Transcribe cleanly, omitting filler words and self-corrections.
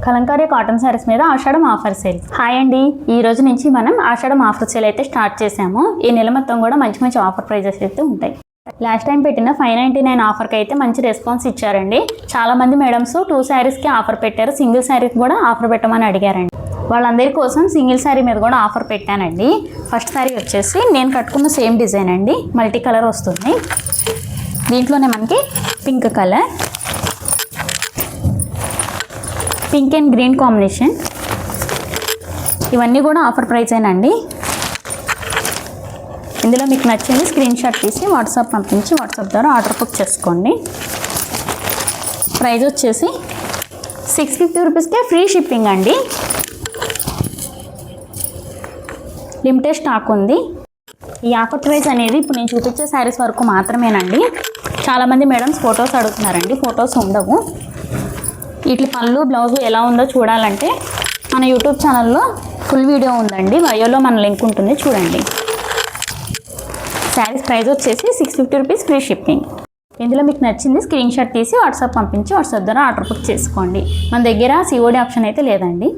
Kalamkari cotton saris మీద ఆషాఢం offer sale. Hi అండి, ఈ రోజు నుంచి మనం ఆషాఢం ఆఫర్ సేల్ అయితే స్టార్ట్ చేసాము. ఈ నెల మొత్తం కూడా మంచి మంచి ఆఫర్ ప్రైజెస్ అయితే ఉంటాయి. లాస్ట్ టైం పెట్టిన 599 ఆఫర్కి అయితే మంచి రెస్పాన్స్ ఇచ్చారండి. చాలా మంది మేడమ్స్ 2 శారీస్కి ఆఫర్ పెట్టారు, సింగిల్ శారీకి కూడా ఆఫర్ పెట్టమని అడిగారండి. వాళ్ళందరి కోసం సింగిల్ శారీ మీద కూడా ఆఫర్ పెట్టానండి. ఫస్ట్ శారీ వచ్చేసి నేను కట్టుకున్న సేమ్ డిజైన్ అండి, మల్టీ కలర్ వస్తుంది. దీంట్లోనే మనకి pink colour, pink and green combination, ఇవన్నీ కూడా ఆఫర్ ప్రైస్ ఏనండి. ఇందులో మీకు నచ్చింది స్క్రీన్ షాట్ తీసి వాట్సాప్ పంపించి వాట్సాప్ ద్వారా ఆర్డర్ బుక్ చేసుకోండి. ప్రైస్ వచ్చేసి 650 రూపీస్కే ఫ్రీ షిప్పింగ్ అండి. లిమిటెడ్ స్టాక్ ఉంది. ఈ ఆఫర్ ప్రైస్ అనేది ఇప్పుడు నేను చూపించే శారీస్ వరకు మాత్రమేనండి. చాలామంది మేడమ్స్ ఫొటోస్ అడుగుతున్నారండి, ఫొటోస్ ఉండవు. వీటి పళ్ళు బ్లౌజు ఎలా ఉందో చూడాలంటే మన యూట్యూబ్ ఛానల్లో ఫుల్ వీడియో ఉందండి, బయోలో మన లింక్ ఉంటుంది, చూడండి. శారీస్ ప్రైస్ వచ్చేసి 650 రూపీస్ ఫ్రీ షిప్పింగ్. ఇందులో మీకు నచ్చింది స్క్రీన్ షాట్ తీసి వాట్సాప్ పంపించి వాట్సాప్ ద్వారా ఆర్డర్ బుక్ చేసుకోండి. మన దగ్గర COD ఆప్షన్ అయితే లేదండి.